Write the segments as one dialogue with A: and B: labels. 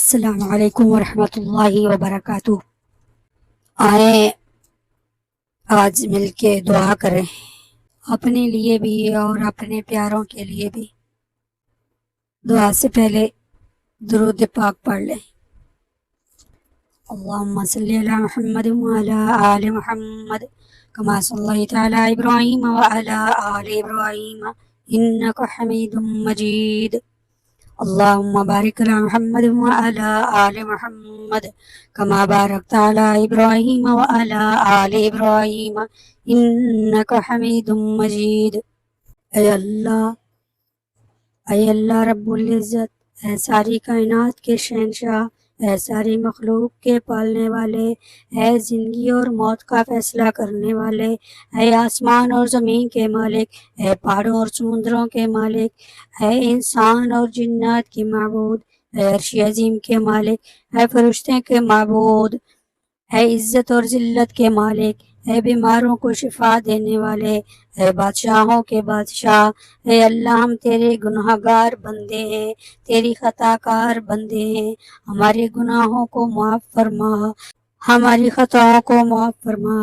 A: السلام علیکم ورحمۃ اللہ وبرکاتہ۔ آئیں آج مل کے دعا کریں، اپنے لیے بھی اور اپنے پیاروں کے لیے بھی۔ دعا سے پہلے درود پاک پڑھ لیں۔ اللہم صلی علی محمد وعلی آل محمد کما صلیت علی ابراہیم وعلی آل ابراہیم انک حمید مجید۔ اللہم بارک علی محمد وعلی آل محمد کما بارکت علی ابراہیم وعلی آل ابراہیم انک حمید مجید۔ اے اللہ رب العزت، اے ساری کائنات کے شہنشاہ، اے ساری مخلوق کے پالنے والے، اے زندگی اور موت کا فیصلہ کرنے والے، اے آسمان اور زمین کے مالک، اے پہاڑوں اور سمندروں کے مالک، اے انسان اور جنات کی معبود، اے عرش عظیم کے مالک، اے فرشتے کے معبود، اے عزت اور ذلت کے مالک، اے بیماروں کو شفا دینے والے، اے بادشاہوں کے بادشاہ، اے اللہ ہم تیرے گناہ گار بندے ہیں، تیری خطا کار بندے ہیں، ہمارے گناہوں کو معاف فرما، ہماری خطاؤں کو معاف فرما۔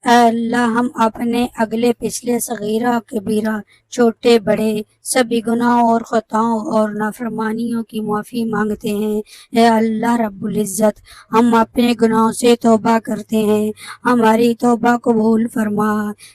A: اے اللہ ہم اپنے اگلے پچھلے صغیرہ کبیرہ چھوٹے بڑے سبھی گناہوں اور خطاؤں اور نافرمانیوں کی معافی مانگتے ہیں۔ اے اللہ رب العزت، ہم اپنے گناہوں سے توبہ کرتے ہیں، ہماری توبہ قبول فرما۔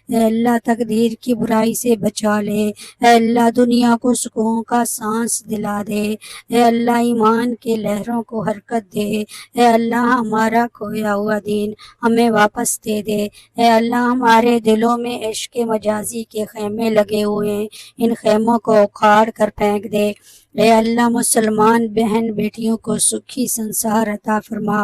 A: اے اللہ تقدیر کی برائی سے بچا لے، اے اللہ دنیا کو سکون کا سانس دلا دے، اے اللہ ایمان کے لہروں کو حرکت دے، اے اللہ ہمارا کھویا ہوا دین ہمیں واپس دے دے، اے اللہ ہمارے دلوں میں عشق مجازی کے خیمے لگے ہوئے ہیں، ان خیموں کو اکھاڑ کر پھینک دے۔ اے اللہ مسلمان بہن بیٹیوں کو سکھی سنسار عطا فرما۔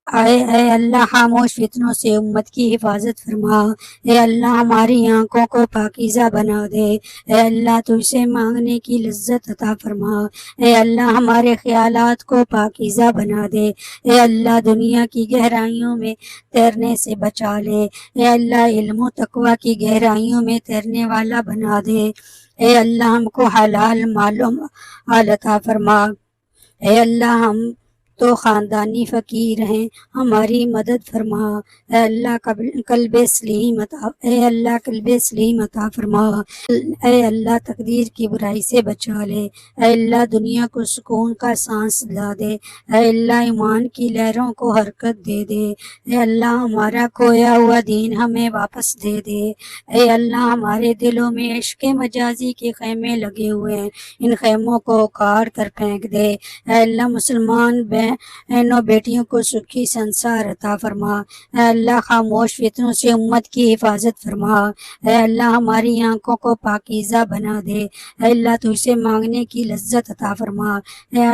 A: اے اللہ خاموش فتنوں سے امت کی حفاظت فرما۔ اے اللہ ہماری آنکھوں کو پاکیزہ بنا دے، اے اللہ تجھ سے مانگنے کی لذت عطا فرما۔ اے اللہ ہمارے خیالات کو پاکیزہ بنا دے، اے اللہ دنیا کی گہرائیوں میں تیرنے سے بچا لے، اے اللہ علم و تقوی کی گہرائیوں میں تیرنے والا بنا دے، اے اللہ ہم کو حلال معلوم عطا فرما۔ اے اللہ ہم تو خاندانی فقیر ہیں، ہماری مدد فرما۔ اے اللہ قلب سلیم عطا فرما۔ اے اللہ تقدیر کی برائی سے بچا لے، اے اللہ دنیا کو سکون کا سانس دلا دے، اے اللہ ایمان کی لہروں کو حرکت دے دے، اے اللہ ہمارا کھویا ہوا دین ہمیں واپس دے دے، اے اللہ ہمارے دلوں میں عشق مجازی کے خیمے لگے ہوئے ہیں، ان خیموں کو اکھاڑ کر پھینک دے۔ اے اللہ مسلمان بہنوں بیٹیوں کو سکھی سنسار عطا فرما۔ اے اللہ خاموش فتنوں سے امت کی حفاظت فرما۔ اے اللہ ہماری آنکھوں کو پاکیزہ بنا دے، اے اللہ تجھ سے مانگنے کی لذت عطا فرما۔ اے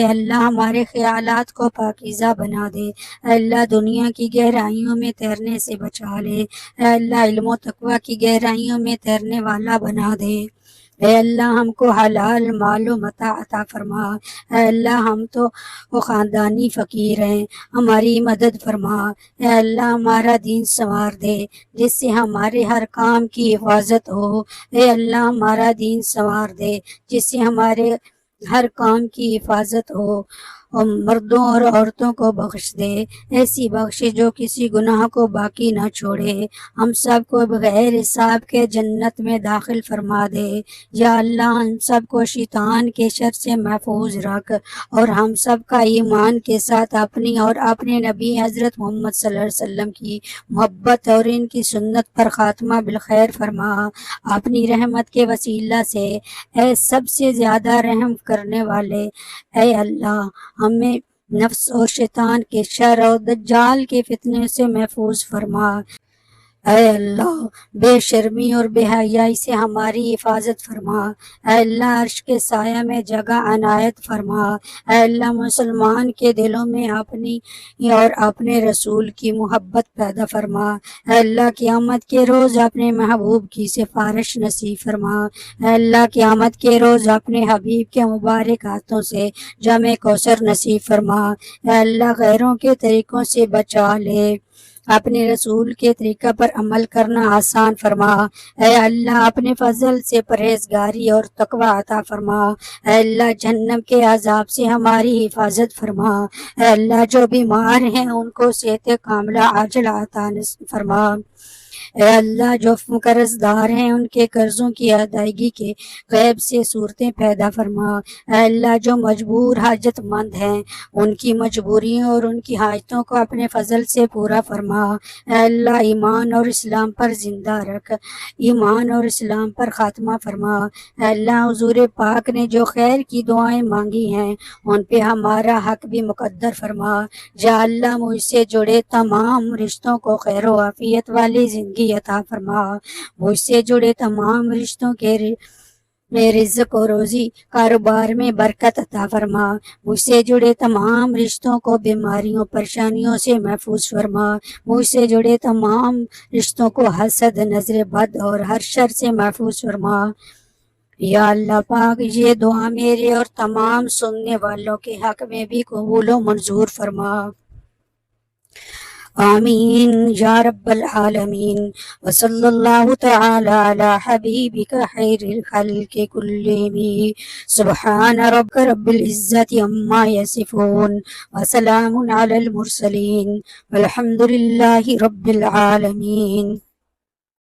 A: اللہ ہمارے خیالات کو پاکیزہ بنا دے، اے اللہ دنیا کی گہرائیوں میں تیرنے سے بچا لے، اے اللہ علم و تقوی کی گہرائیوں میں تیرنے والا بنا دے، اے اللہ ہم کو حلال مال و متاع عطا فرما۔ اے اللہ ہم تو خاندانی فقیر ہیں، ہماری مدد فرما۔ اے اللہ ہمارا دین سنوار دے، جس سے ہمارے ہر کام کی حفاظت ہو، اے اللہ ہمارا دین سنوار دے، جس سے ہمارے ہر کام کی حفاظت ہو، اور مردوں اور عورتوں کو بخش دے، ایسی بخش جو کسی گناہ کو باقی نہ چھوڑے، ہم سب کو بغیر حساب کے جنت میں داخل فرما دے۔ یا اللہ ہم سب کو شیطان کے شر سے محفوظ رکھ، اور ہم سب کا ایمان کے ساتھ اپنی اور اپنے نبی حضرت محمد صلی اللہ علیہ وسلم کی محبت اور ان کی سنت پر خاتمہ بالخیر فرما۔ اپنی رحمت کے وسیلہ سے اے سب سے زیادہ رحم کرنے والے، اے اللہ ہمیں نفس اور شیطان کے شر اور دجال کے فتنے سے محفوظ فرما۔ اے اللہ بے شرمی اور بے حیائی سے ہماری حفاظت فرما۔ اے اللہ عرش کے سایہ میں جگہ عنایت فرما۔ اے اللہ مسلمان کے دلوں میں اپنی اور اپنے رسول کی محبت پیدا فرما۔ اے اللہ قیامت کے روز اپنے محبوب کی سفارش نصیب فرما۔ اے اللہ قیامت کے روز اپنے حبیب کے مبارک ہاتھوں سے جام کوثر نصیب فرما۔ اے اللہ غیروں کے طریقوں سے بچا لے، اپنے رسول کے طریقہ پر عمل کرنا آسان فرما۔ اے اللہ اپنے فضل سے پرہیزگاری اور تقوی عطا فرما۔ اے اللہ جہنم کے عذاب سے ہماری حفاظت فرما۔ اے اللہ جو بیمار ہیں ان کو صحت کاملہ عاجل عطا فرما۔ اے اللہ جو قرض دار ہیں ان کے قرضوں کی ادائیگی کے غیب سے صورتیں پیدا فرما۔ اے اللہ جو مجبور حاجت مند ہیں ان کی مجبوریوں اور ان کی حاجتوں کو اپنے فضل سے پورا فرما۔ اے اللہ ایمان اور اسلام پر زندہ رکھ، ایمان اور اسلام پر خاتمہ فرما۔ اے اللہ حضور پاک نے جو خیر کی دعائیں مانگی ہیں ان پہ ہمارا حق بھی مقدر فرما۔ یا اللہ مجھ سے جڑے تمام رشتوں کو خیر و عافیت والی زندگی عطا فرما۔ مجھ سے جڑے تمام رشتوں کے میں رزق و روزی کاروبار میں برکت عطا فرما۔ مجھ سے جڑے تمام رشتوں کو بیماریوں پریشانیوں سے محفوظ فرما۔ مجھ سے جڑے تمام رشتوں کو حسد، نظر بد اور ہر شر سے محفوظ فرما۔ یا اللہ پاک یہ دعا میرے اور تمام سننے والوں کے حق میں بھی قبول و منظور فرما۔ آمین یا رب العالمین۔ وصلی اللہ تعالی علی حبیبک خیر الخلق کلہم۔ سبحان ربک رب العزت عما یصفون وسلام علی المرسلین والحمد للہ رب العالمین۔